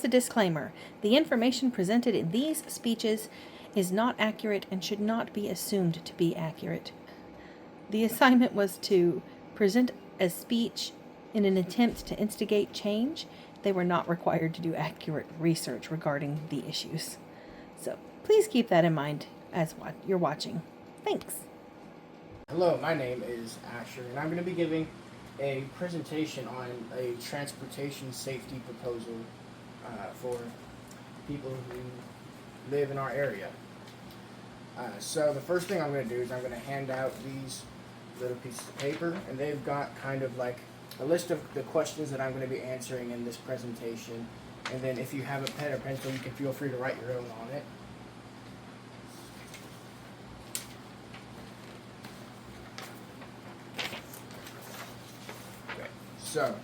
as a disclaimer, the information presented in these speeches is not accurate and should not be assumed to be accurate. The assignment was to present a speech in an attempt to instigate change. They were not required to do accurate research regarding the issues. So please keep that in mind as you're watching. Thanks. Hello, my name is Asher, and I'm going to be giving a presentation on a transportation safety proposal for people who live in our area. So the first thing I'm going to do is I'm going to hand out these little pieces of paper, and they've got kind of like a list of the questions that I'm going to be answering in this presentation. And then if you have a pen or pencil, you can feel free to write your own on it. Okay. So,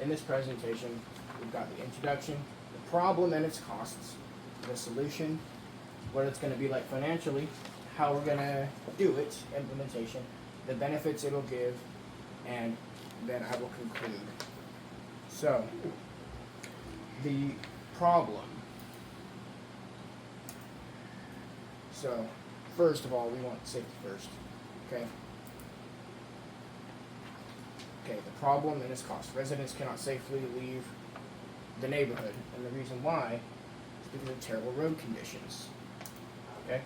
in this presentation, we've got the introduction, the problem and its costs, the solution, what it's going to be like financially, how we're going to do it, implementation, the benefits it'll give, and then I will conclude. So, the problem. So, first of all, we want safety first, okay? Okay, the problem and its cost. Residents cannot safely leave the neighborhood, and the reason why is because of terrible road conditions, okay?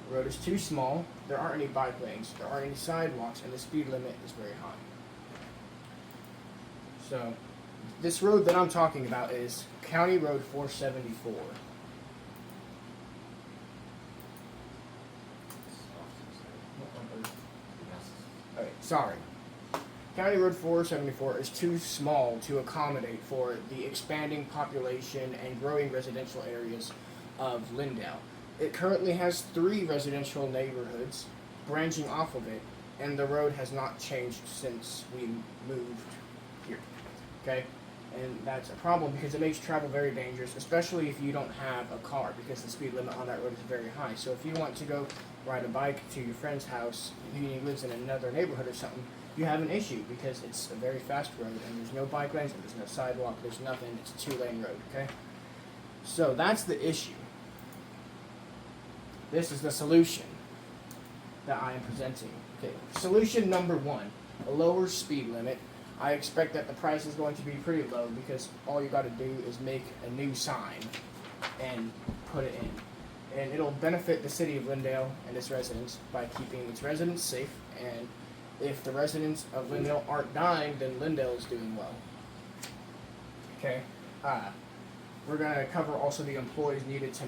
The road is too small, there aren't any bike lanes, there aren't any sidewalks, and the speed limit is very high. So, this road that I'm talking about is County Road 474. Okay, sorry. County Road 474 is too small to accommodate for the expanding population and growing residential areas of Lindale. It currently has 3 residential neighborhoods branching off of it, and the road has not changed since we moved here, okay? And that's a problem because it makes travel very dangerous, especially if you don't have a car, because the speed limit on that road is very high. So if you want to go ride a bike to your friend's house, who lives in another neighborhood or something, you have an issue because it's a very fast road, and there's no bike lanes, and there's no sidewalk, there's nothing, it's a 2-lane road, okay? So that's the issue. This is the solution that I am presenting. Okay, solution number 1, a lower speed limit. I expect that the price is going to be pretty low because all you got to do is make a new sign and put it in. And it'll benefit the city of Lindale and its residents by keeping its residents safe. And if the residents of Lindale aren't dying, then Lindale is doing well. Okay, we're going to cover also the employees needed to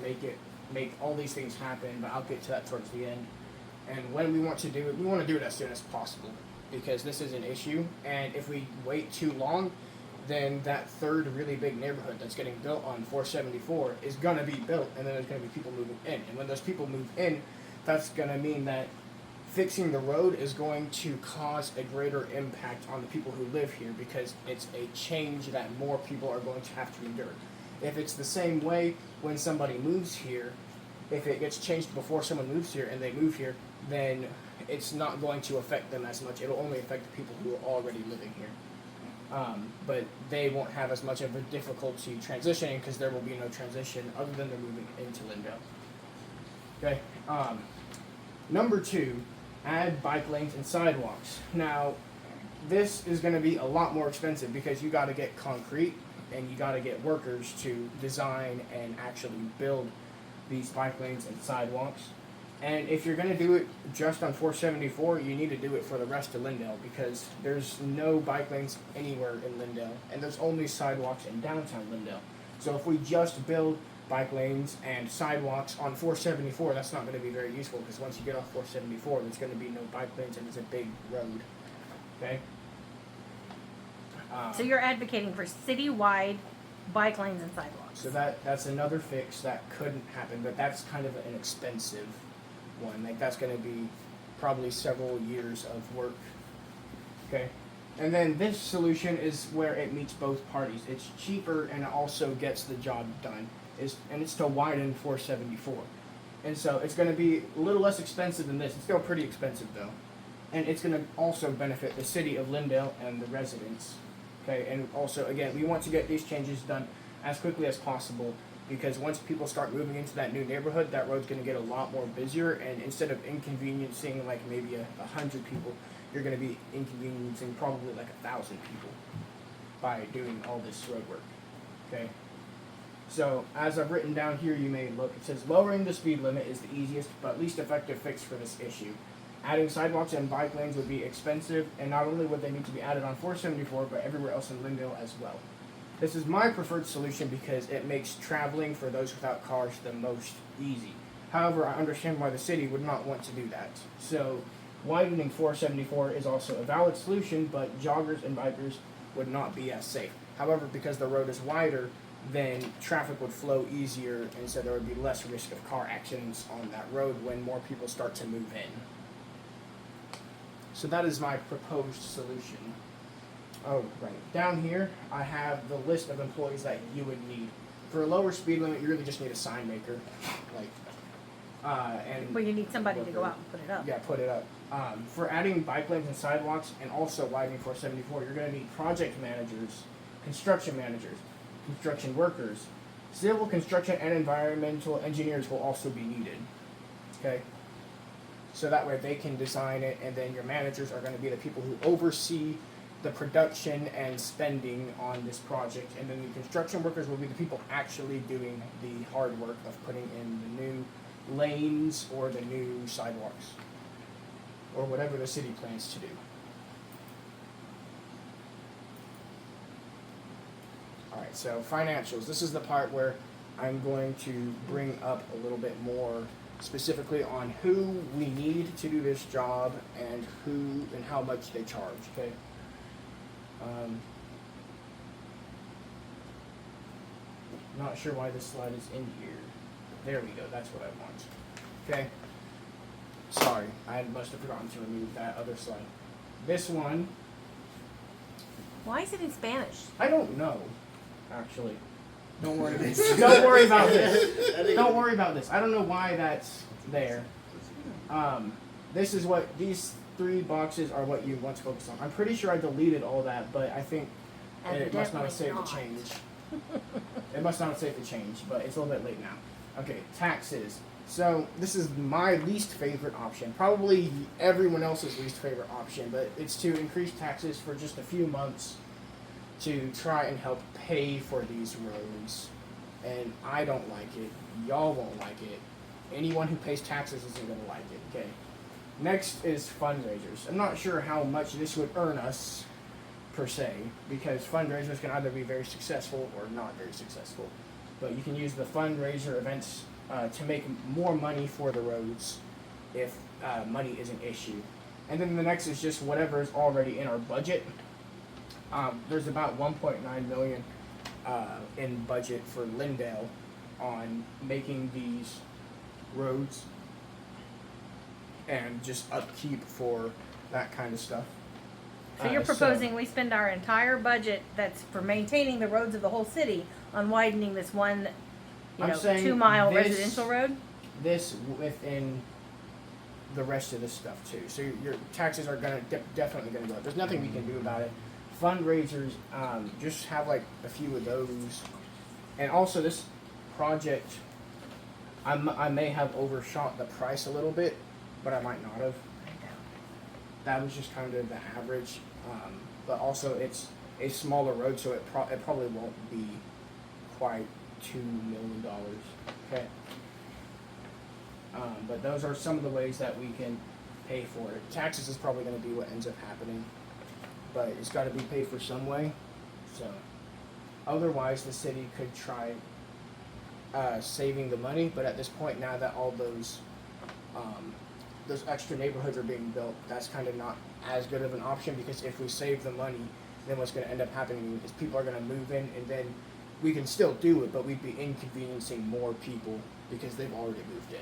make all these things happen, but I'll get to that towards the end. And when we want to do it, we want to do it as soon as possible because this is an issue, and if we wait too long, then that third really big neighborhood that's getting built on 474 is going to be built, and then there's going to be people moving in. And when those people move in, that's going to mean that fixing the road is going to cause a greater impact on the people who live here because it's a change that more people are going to have to endure. If it's the same way when somebody moves here, if it gets changed before someone moves here and they move here, then it's not going to affect them as much. It'll only affect the people who are already living here. But they won't have as much of a difficulty transitioning because there will be no transition other than they're moving into Lindale. Okay. Number 2, add bike lanes and sidewalks. Now, this is going to be a lot more expensive because you got to get concrete and you got to get workers to design and actually build these bike lanes and sidewalks. And if you're going to do it just on 474, you need to do it for the rest of Lindale because there's no bike lanes anywhere in Lindale, and there's only sidewalks in downtown Lindale. So if we just build bike lanes and sidewalks on 474, that's not going to be very useful because once you get off 474, there's going to be no bike lanes and it's a big road. Okay? So you're advocating for citywide bike lanes and sidewalks. So that's another fix that couldn't happen, but that's kind of an expensive one. Like that's going to be probably several years of work. Okay? And then this solution is where it meets both parties. It's cheaper and it also gets the job done. And it's to widen 474. And so it's going to be a little less expensive than this. It's still pretty expensive though. And it's going to also benefit the city of Lindale and the residents. Okay, and also, again, we want to get these changes done as quickly as possible because once people start moving into that new neighborhood, that road's going to get a lot more busier, and instead of inconveniencing like maybe 100 people, you're going to be inconveniencing probably like 1,000 people by doing all this road work. Okay. So, as I've written down here, you may look, it says lowering the speed limit is the easiest but least effective fix for this issue. Adding sidewalks and bike lanes would be expensive, and not only would they need to be added on 474, but everywhere else in Lyndale as well. This is my preferred solution because it makes traveling for those without cars the most easy. However, I understand why the city would not want to do that. So, widening 474 is also a valid solution, but joggers and bikers would not be as safe. However, because the road is wider, then traffic would flow easier, and so there would be less risk of car accidents on that road when more people start to move in. So that is my proposed solution. Oh, right. Down here, I have the list of employees that you would need. For a lower speed limit, you really just need a sign maker, and Well, you need somebody to go out and put it up. yeah, put it up. For adding bike lanes and sidewalks, and also widening 474, you're going to need project managers, construction workers, civil construction, and environmental engineers will also be needed. Okay. So that way they can design it, and then your managers are going to be the people who oversee the production and spending on this project, and then the construction workers will be the people actually doing the hard work of putting in the new lanes or the new sidewalks or whatever the city plans to do. Alright, so financials. This is the part where I'm going to bring up a little bit more specifically on who we need to do this job and who and how much they charge, okay? Not sure why this slide is in here. There we go, that's what I want. Okay. Sorry, I must have forgotten to remove that other slide. This one, Why is it in Spanish? I don't know, actually. Don't worry. Don't worry about this. Don't worry about this. I don't know why that's there. This is what these 3 boxes are. What you want to focus on. I'm pretty sure I deleted all that, but I think it must not have saved the change. It must not have saved the change, but it's a little bit late now. Okay, taxes. So this is my least favorite option. Probably everyone else's least favorite option, but it's to increase taxes for just a few months to try and help pay for these roads. And I don't like it. Y'all won't like it. Anyone who pays taxes isn't going to like it, okay? Next is fundraisers. I'm not sure how much this would earn us, per se, because fundraisers can either be very successful or not very successful. But you can use the fundraiser events to make more money for the roads if money is an issue. And then the next is just whatever is already in our budget. There's about 1.9 million in budget for Lyndale on making these roads and just upkeep for that kind of stuff. So you're proposing we spend our entire budget that's for maintaining the roads of the whole city on widening this one, I'm saying 2-mile this- residential road? This within the rest of this stuff too. So your taxes are gonna definitely gonna go up. There's nothing we can do about it. Fundraisers, just have like a few of those. And also this project, I may have overshot the price a little bit, but I might not have. That was just kind of the average. But also it's a smaller road, so it probably won't be quite $2 million. Okay. But those are some of the ways that we can pay for it. Taxes is probably going to be what ends up happening, but it's got to be paid for some way. So, otherwise, the city could try saving the money. But at this point, now that all those extra neighborhoods are being built, that's kind of not as good of an option, because if we save the money, then what's going to end up happening is people are going to move in, and then we can still do it, but we'd be inconveniencing more people because they've already moved in.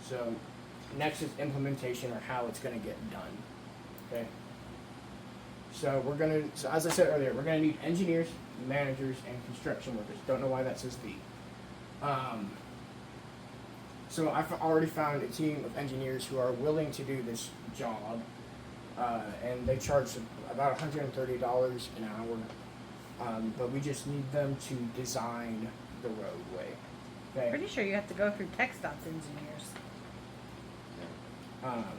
So next is implementation, or how it's going to get done. Okay. So so as I said earlier, we're going to need engineers, managers, and construction workers. Don't know why that says the. So I've already found a team of engineers who are willing to do this job. and they charge about $130 an hour. But we just need them to design the roadway. Okay. Pretty sure you have to go through TxDOT's engineers.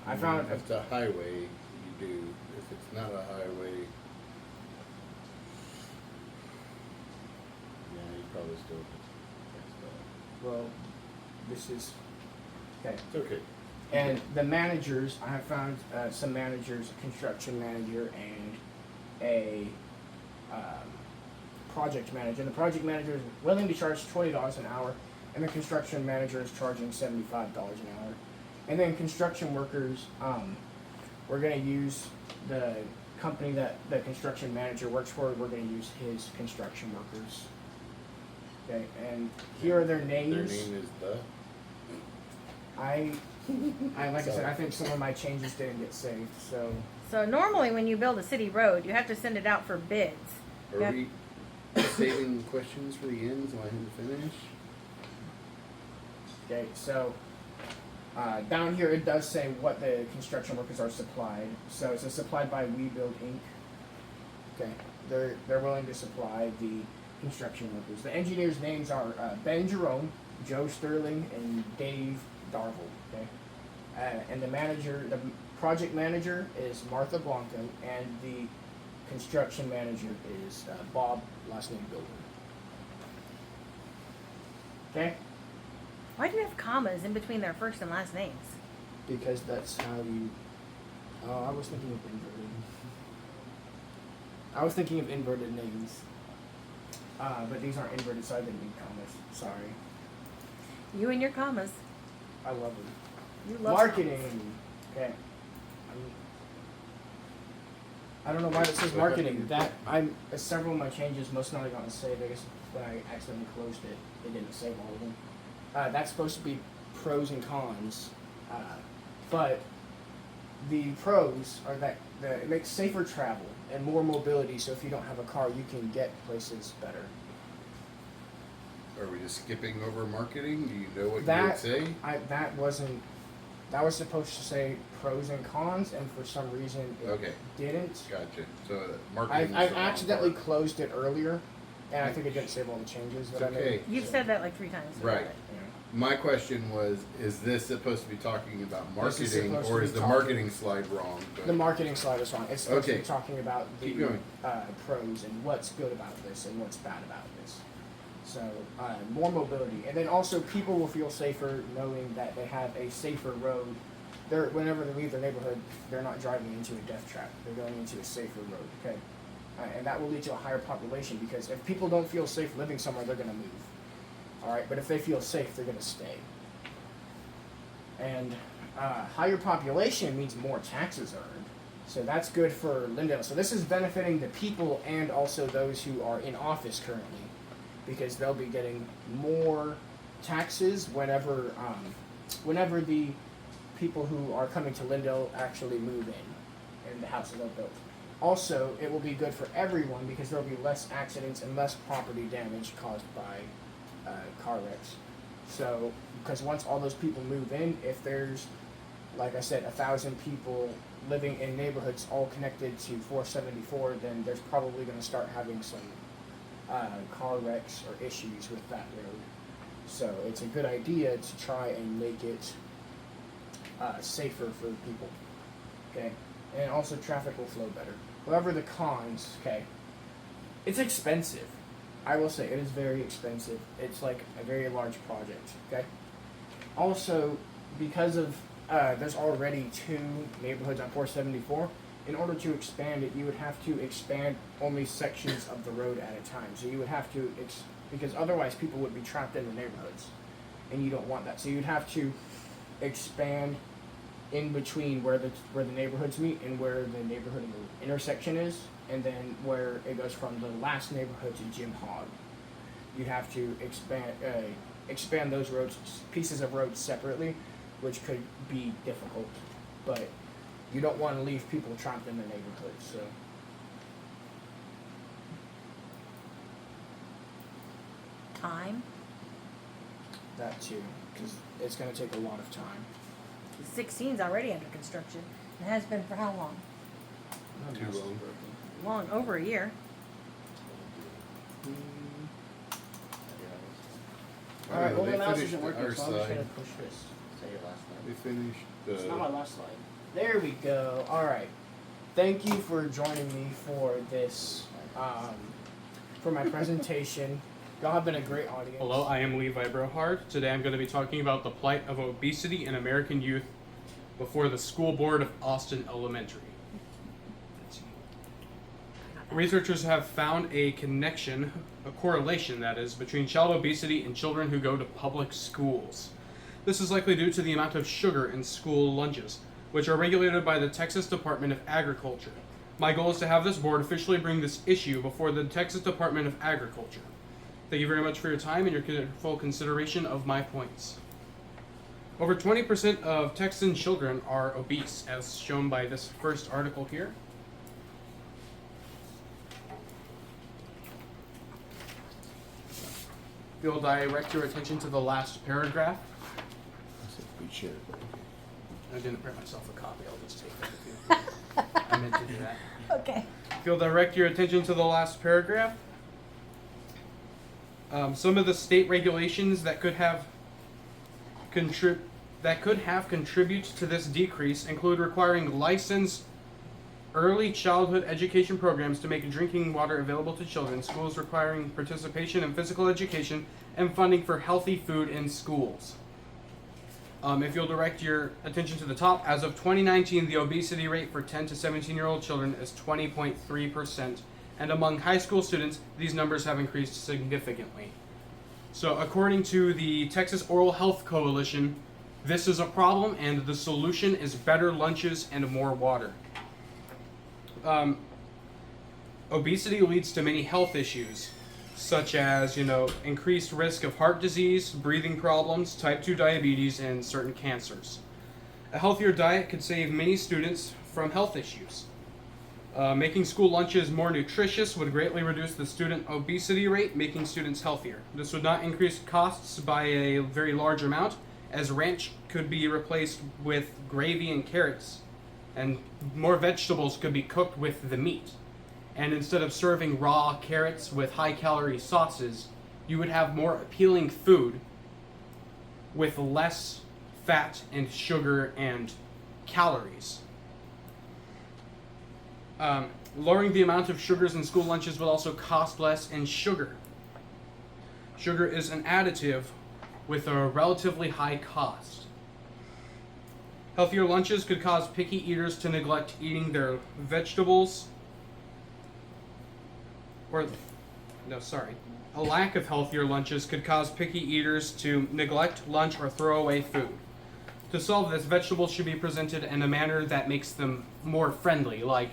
I found If it's a highway, you do. If it's not a highway, yeah, you probably still. well, this is okay. It's okay. And the managers, I have found some managers, a construction manager and a project manager. And the project manager is willing to charge $20 an hour, and the construction manager is charging $75 an hour. And then construction workers, we're going to use the company that the construction manager works for. We're going to use his construction workers. Okay, and here are their names. Their name is the. I like I said, I think some of my changes didn't get saved, so. So normally when you build a city road, you have to send it out for bids. Are Yep. we saving questions for the end so I can finish? Okay, so down here it does say what the construction workers are supplied. So it says supplied by We Build Inc. Okay, they're willing to supply the construction workers. The engineers' names are Ben Jerome, Joe Sterling, and Dave Darvel. Okay, and the project manager is Martha Blanco, and the construction manager is Bob, last name Builder. Okay. Why do you have commas in between their first and last names? Because that's how you. Oh, I was thinking of inverted. I was thinking of inverted names. But these aren't inverted, so I didn't need commas. Sorry. You and your commas. I love them. You love Marketing. commas. Okay. I don't know why it says marketing. That several of my changes most not going to save. I guess when I accidentally closed it, it didn't save all of them. That's supposed to be pros and cons, but the pros are that it makes safer travel and more mobility. So if you don't have a car, you can get places better. Are we just skipping over marketing? Do you know what you That would say? That was supposed to say pros and cons, and for some reason it Okay. didn't. Gotcha. So marketing. I accidentally closed it earlier, and I think it didn't save all the changes that I Okay. made. You've said that like 3 times. Right. Yeah. My question was: is this supposed to be talking about This is marketing, supposed to or be is the talking- marketing slide wrong? The marketing slide is wrong. It's supposed to Okay. be talking about the Keep going. pros and what's good about this and what's bad about this. So more mobility, and then also people will feel safer knowing that they have a safer road. Whenever they leave their neighborhood, they're not driving into a death trap. They're going into a safer road. Okay, and that will lead to a higher population because if people don't feel safe living somewhere, they're going to move. All right, but if they feel safe, they're going to stay. And higher population means more taxes earned. So that's good for Lindale. So this is benefiting the people and also those who are in office currently, because they'll be getting more taxes whenever the people who are coming to Lindale actually move in and the houses are built. Also, it will be good for everyone because there will be less accidents and less property damage caused by car wrecks. So, because once all those people move in, if there's, like I said, 1,000 people living in neighborhoods all connected to 474, then there's probably going to start having some car wrecks or issues with that road. So it's a good idea to try and make it safer for people. Okay, and also traffic will flow better. However, the cons, okay, it's expensive. I will say it is very expensive. It's like a very large project. Okay. Also, because of there's already 2 neighborhoods on 474. In order to expand it, you would have to expand only sections of the road at a time. So you would have to, because otherwise people would be trapped in the neighborhoods, and you don't want that. So you'd have to expand in between where the neighborhoods meet and where the neighborhood intersection is, and then where it goes from the last neighborhood to Jim Hogg. You'd have to expand those pieces of roads separately, which could be difficult, but you don't want to leave people trapped in the neighborhood, so. Time. That too, because it's going to take a lot of time. 16's already under construction. It has been for how long? My Too mouse is long. broken. Long, over a year. All right, well, they the mouse finished isn't working, our so I'm just side. gonna push this. Say your last They name. finished. It's not my last slide. There we go. All right. Thank you for joining me for this, for my presentation. Y'all have been a great audience. Hello, I am Levi Brohard. Today I'm going to be talking about the plight of obesity in American youth before the School Board of Austin Elementary. Researchers have found a correlation that is, between child obesity and children who go to public schools. This is likely due to the amount of sugar in school lunches, which are regulated by the Texas Department of Agriculture. My goal is to have this board officially bring this issue before the Texas Department of Agriculture. Thank you very much for your time and your full consideration of my points. Over 20% of Texan children are obese, as shown by this first article here. If you'll direct your attention to the last paragraph. We should. I didn't print myself a copy, I'll just take that with you. I meant to do that. Okay. If you'll direct your attention to the last paragraph, some of the state regulations that could have contribute to this decrease include requiring licensed early childhood education programs to make drinking water available to children, schools requiring participation in physical education, and funding for healthy food in schools. If you'll direct your attention to the top, as of 2019, the obesity rate for 10 to 17-year-old children is 20.3%, and among high school students, these numbers have increased significantly. So according to the Texas Oral Health Coalition, this is a problem, and the solution is better lunches and more water. Obesity leads to many health issues, such as, increased risk of heart disease, breathing problems, type 2 diabetes, and certain cancers. A healthier diet could save many students from health issues. Making school lunches more nutritious would greatly reduce the student obesity rate, making students healthier. This would not increase costs by a very large amount, as ranch could be replaced with gravy and carrots, and more vegetables could be cooked with the meat. And instead of serving raw carrots with high-calorie sauces, you would have more appealing food with less fat and sugar and calories. Lowering the amount of sugars in school lunches will also cost less in sugar. Sugar is an additive with a relatively high cost. Healthier lunches could cause picky eaters to neglect eating their vegetables. A lack of healthier lunches could cause picky eaters to neglect lunch or throw away food. To solve this, vegetables should be presented in a manner that makes them more friendly, like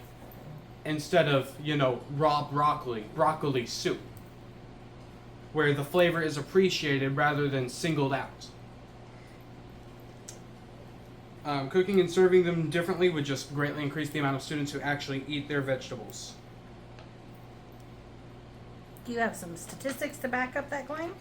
instead of, raw broccoli soup, where the flavor is appreciated rather than singled out. Cooking and serving them differently would just greatly increase the amount of students who actually eat their vegetables. Do you have some statistics to back up that claim?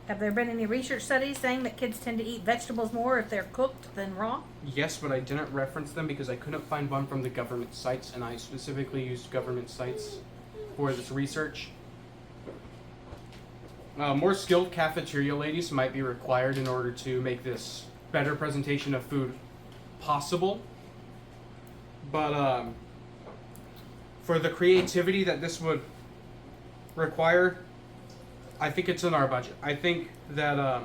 Have there been any research studies saying that kids tend to eat vegetables more if they're cooked than raw? Yes, but I didn't reference them because I couldn't find one from the government sites, and I specifically used government sites for this research. More skilled cafeteria ladies might be required in order to make this better presentation of food possible. But for the creativity that this would require, I think it's in our budget. I think that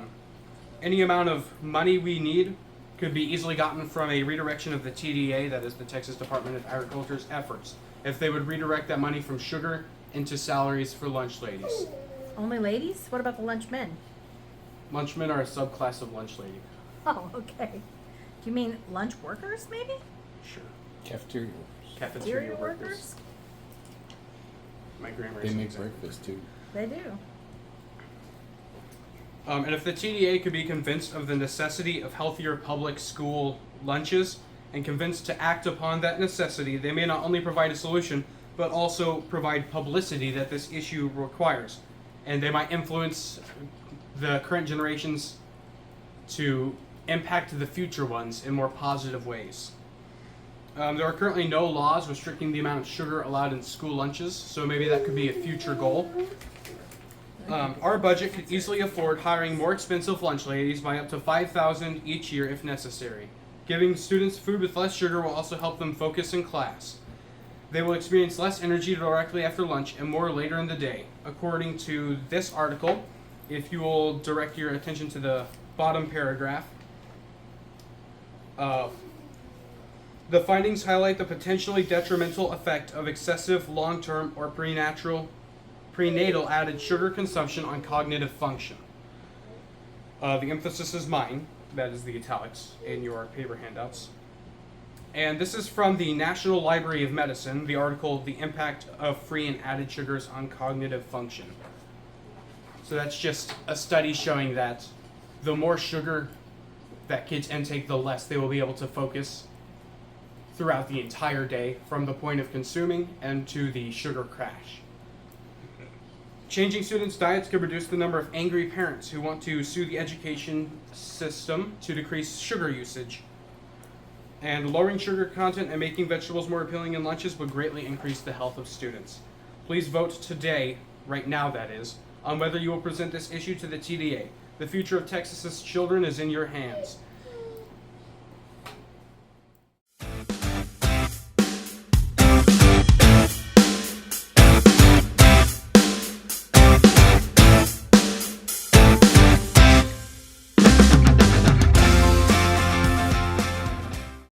any amount of money we need could be easily gotten from a redirection of the TDA, that is the Texas Department of Agriculture's efforts, if they would redirect that money from sugar into salaries for lunch ladies. Only ladies? What about the lunch men? Lunchmen are a subclass of lunch lady. Oh, okay. Do you mean lunch workers, maybe? Sure. Cafeteria workers. Cafeteria workers. My grammar They is make exactly. breakfast too. They do. And if the TDA could be convinced of the necessity of healthier public school lunches and convinced to act upon that necessity, they may not only provide a solution, but also provide publicity that this issue requires. And they might influence the current generations to impact the future ones in more positive ways. There are currently no laws restricting the amount of sugar allowed in school lunches, so maybe that could be a future goal. Our budget could easily afford hiring more expensive lunch ladies by up to $5,000 each year if necessary. Giving students food with less sugar will also help them focus in class. They will experience less energy directly after lunch and more later in the day. According to this article, if you will direct your attention to the bottom paragraph, the findings highlight the potentially detrimental effect of excessive long-term or prenatal added sugar consumption on cognitive function. The emphasis is mine, that is the italics in your paper handouts. And this is from the National Library of Medicine, the article, The Impact of Free and Added Sugars on Cognitive Function. So that's just a study showing that the more sugar that kids intake, the less they will be able to focus throughout the entire day from the point of consuming and to the sugar crash. Changing students' diets could reduce the number of angry parents who want to sue the education system to decrease sugar usage. And lowering sugar content and making vegetables more appealing in lunches would greatly increase the health of students. Please vote today, right now that is, on whether you will present this issue to the TDA. The future of Texas's children is in your hands.